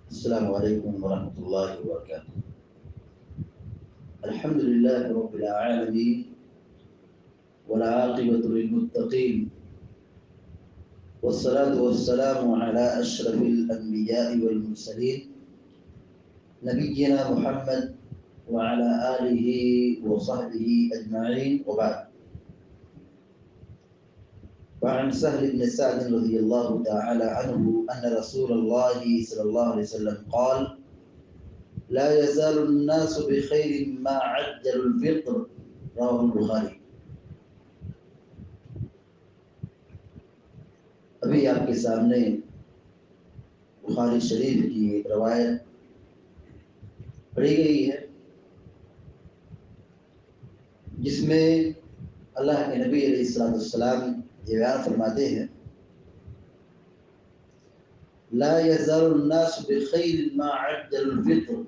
السلام علیکم ورحمۃ اللہ وبرکاتہ۔ الحمد للہ رب العالمین والعاقبۃ للمتقین والصلاة والسلام علی اشرف الانبیاء والمرسلین نبینا محمد وعلى آلہ وصحبہ اجمعین وبعد۔ وعن سهل بن سعد رضی اللہ تعالی عنہ ان رسول اللہ صلی اللہ علیہ وسلم قال: لا يزال الناس بخير ما عجل الفطر، رواه البخاری۔ ابھی آپ کے سامنے بخاری شریف کی ایک روایت پڑھی گئی ہے جس میں اللہ کے نبی علیہ الصلوۃ والسلام یہ بیان فرماتے ہیں: لا يزال الناس بخير ما عجل الفطر،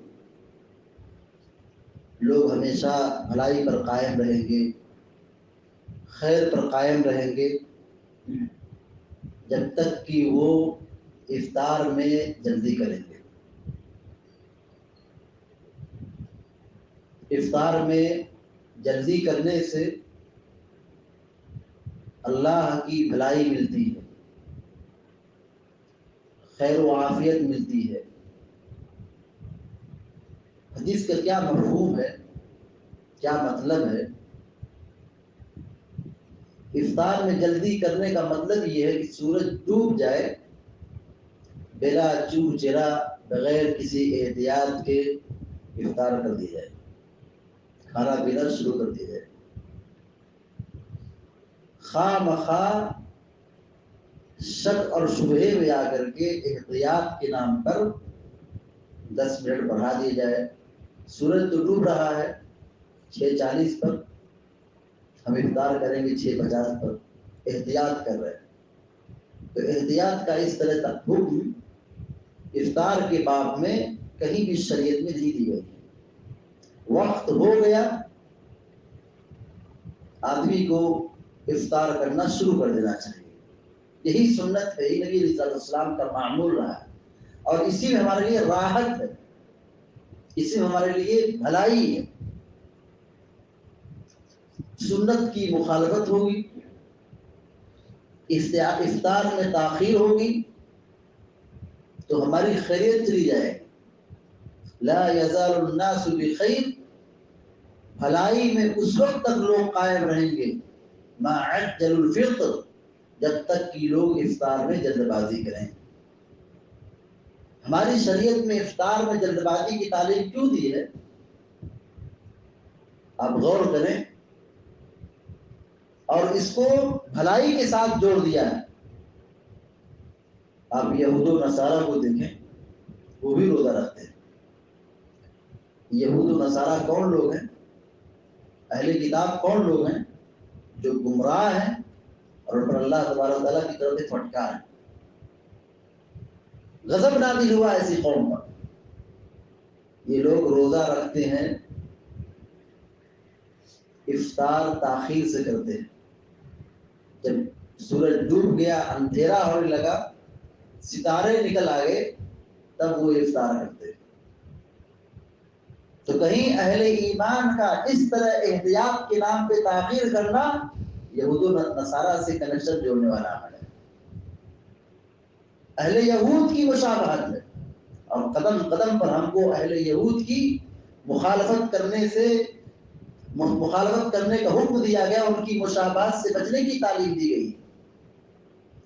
لوگ ہمیشہ بھلائی پر قائم رہیں گے، خیر پر قائم رہیں گے جب تک کہ وہ افطار میں جلدی کریں گے۔ افطار میں جلدی کرنے سے اللہ کی بھلائی ملتی ہے، خیر و عافیت ملتی ہے۔ حدیث کا کیا مفہوم ہے، کیا مطلب ہے؟ افطار میں جلدی کرنے کا مطلب یہ ہے کہ سورج ڈوب جائے بلا چور چرا، بغیر کسی احتیاط کے افطار کر دی جائے، کھانا پینا شروع کر دیا جائے۔ خواہ مخواہ شک اور شبہے میں آ کر کے احتیاط کے نام پر 10 منٹ بڑھا دیے جائے۔ سورج تو ڈوب رہا ہے 6:40 پر، ہم افطار کریں گے 6:50 پر، احتیاط کر رہے ہیں۔ تو احتیاط کا اس طرح کا حکم افطار کے باب میں کہیں بھی شریعت میں نہیں دی گئی۔ وقت ہو گیا، آدمی کو افطار کرنا شروع کر دینا چاہیے۔ یہی سنت ہے، نبی علیہ الصلوۃ والسلام کا معمول رہا ہے، اور اسی میں ہمارے لیے راحت ہے، اسی میں ہمارے لیے بھلائی ہے۔ سنت کی مخالفت ہوگی، افطار میں تاخیر ہوگی تو ہماری خیریت چلی جائے گی۔ لا یزال الناس بخیر، بھلائی میں اس وقت تک لوگ قائم رہیں گے ما عجل الفطر، جب تک کہ لوگ افطار میں جلد بازی کریں۔ ہماری شریعت میں افطار میں جلد بازی کی تعلیم کیوں دی ہے؟ آپ غور کریں، اور اس کو بھلائی کے ساتھ جوڑ دیا ہے۔ آپ یہود و نصارہ کو دیکھیں، وہ بھی روزہ رکھتے ہیں۔ یہود و نصارہ کون لوگ ہیں؟ اہل کتاب کون لوگ ہیں؟ جو گمراہ ہیں اور ان پر اللہ تبارک تعالیٰ کی طرف سے پھٹکار ہے۔ غضب نازل ہوا ایسی قوم پر۔ یہ لوگ روزہ رکھتے ہیں، افطار تاخیر سے کرتے ہیں۔ جب سورج ڈوب گیا، اندھیرا ہونے لگا، ستارے نکل آگے، تب وہ افطار کرتے ہیں۔ تو کہیں اہل ایمان کا اس طرح احتیاط کے نام پہ تاخیر کرنا یہود و نصارہ سے کنیکشن جوڑنے والا عمل ہے۔ اہل یہود کی مشابہت ہے، اور قدم قدم پر ہم کو اہل یہود کی مخالفت کرنے کا حکم دیا گیا، ان کی مشابہت سے بچنے کی تعلیم دی گئی۔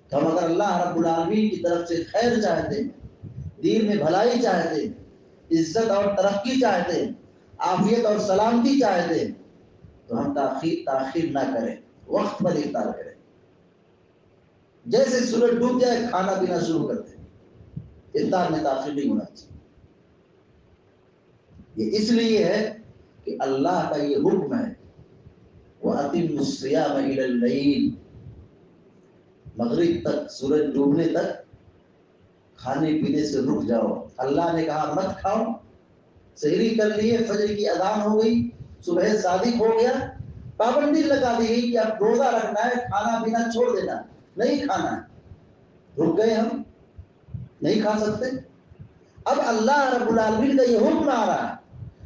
تو ہم اگر اللہ رب العالمین کی طرف سے خیر چاہتے ہیں، دین میں بھلائی چاہتے ہیں، عزت اور ترقی چاہتے ہیں، عافیت اور سلامتی چاہتے ہیں، تو ہم تاخیر نہ کریں، وقت پر افطار کریں۔ جیسے سورج ڈوب جائے کھانا پینا شروع کر دیں، افطار میں تاخیر نہیں ہونا چاہیے۔ یہ اس لیے ہے کہ اللہ کا یہ حکم ہے، وَأَتِمُّ الصِّيَامَ إِلَى اللَّيْلِ، مغرب تک، سورج ڈوبنے تک کھانے پینے سے رک جاؤ۔ اللہ نے کہا مت کھاؤ، سحری کر لیے، فجر کی اذان ہو گئی، صبح صادق ہو گیا، پابندی لگا دی گئی کہ اب روزہ رکھنا ہے، کھانا پینا چھوڑ دینا، نہیں کھانا ہے۔ رک گئے، ہم نہیں کھا سکتے، اب اللہ رب العالمین کا یہ حکم آ رہا ہے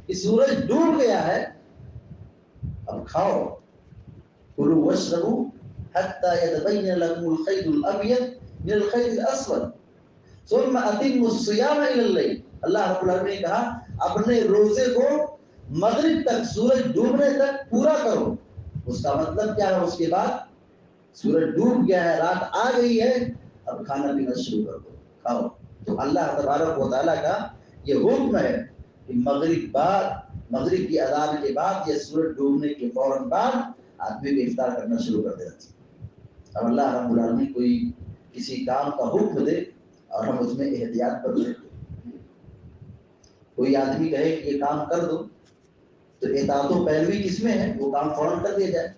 کہ سورج ڈوب گیا ہے، اب کھاؤ، کلوا واشربوا حتى يتبين لكم الخيط الابيض من الخيط الاسود ثم اتموا الصيام الى الليل. اللہ رب العالمین نے کہا اپنے روزے کو مغرب تک، سورج ڈوبنے تک پورا کرو. اس کا مطلب کیا ہے؟ اس کے بعد سورج ڈوب گیا ہے، رات آ گئی ہے، اب کھانا پینا شروع کر دو، کھاؤ. تو اللہ تبارک و تعالیٰ کا یہ حکم ہے کہ مغرب کی اذان کے بعد یا سورج ڈوبنے کے فوراً بعد آدمی کو افطار کرنا شروع کر دینا چاہیے. اب اللہ رب العالمین کوئی کسی کام کا حکم دے اور ہم اس میں احتیاط کر لیں. کوئی آدمی کہے کہ یہ کام کر دو تو اطاعت و پیروی کس میں ہے؟ وہ کام فوراً کر دیا جائے.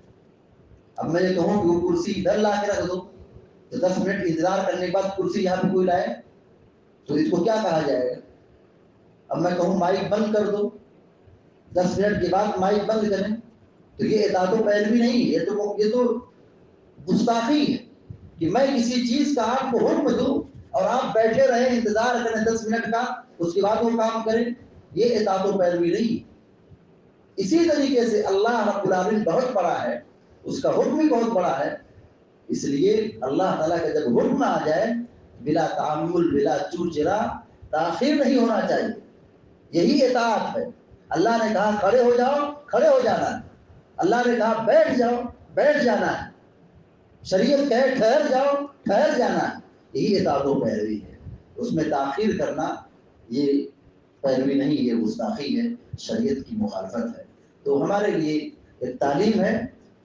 اب میں یہ کہوں کہ وہ کرسی ادھر لا کے رکھ دو تو 10 منٹ انتظار کرنے کے بعد کرسی یہاں پہ کوئی لائے تو اس کو کیا کہا جائے گا؟ اب میں کہوں مائک بند کر دو، 10 منٹ کے بعد مائک بند کریں، تو یہ اطاعت و پیروی نہیں، یہ تو گستاخی ہے کہ میں کسی چیز کا آپ کو حکم دوں اور آپ بیٹھے رہیں انتظار کریں 10 منٹ کا، اس کے بعد وہ کام کریں. یہ اطاعت و پیروی نہیں. اسی طریقے سے اللہ رب العالمین بہت بڑا ہے، اس کا حکم بھی بہت بڑا ہے. اس لیے اللہ تعالیٰ کا جب حکم آ جائے بلا تعامل بلا چوچرا، تاخیر نہیں ہونا چاہیے. یہی اطاعت ہے. اللہ نے کہا کھڑے ہو جاؤ، کھڑے ہو جانا ہے. اللہ نے کہا بیٹھ جاؤ، بیٹھ جانا ہے. شریعت کہے ٹھہر جاؤ، ٹھہر جانا ہے. یہی اطاعت و پیروی ہے. اس میں تاخیر کرنا یہ پیروی نہیں، یہ گستاخی ہے، شریعت کی مخالفت ہے. تو ہمارے لیے ایک تعلیم ہے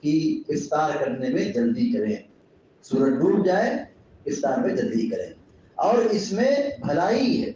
کہ افطار کرنے میں جلدی کریں. سورج ڈوب جائے افطار میں جلدی کریں. اور اس میں بھلائی ہے،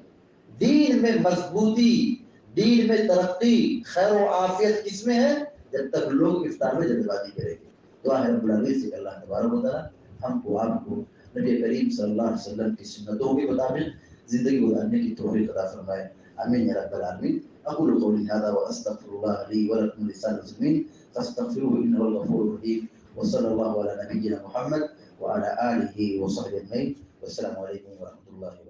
دین میں مضبوطی، دین میں ترقی، خیر و عافیت کس میں ہے؟ جب تک لوگ افطار میں جلد بازی کریں گے. دعا ہے رب العالمین سے اللہ تبارک و تعالیٰ ہم کو آپ کو نبی کریم صلی اللہ علیہ وسلم کی سنتوں کے مطابق زندگی گزارنے کی توفیق عطا فرمائے. آمین یا رب العالمین. اقول قولی هذا واستغفر الله لي ولكم ولسائر المسلمين فاستغفروه انه هو الغفور الرحيم. وصلى الله على نبينا محمد وعلى اله وصحبه اجمعين. والسلام عليكم ورحمه الله وبركاته.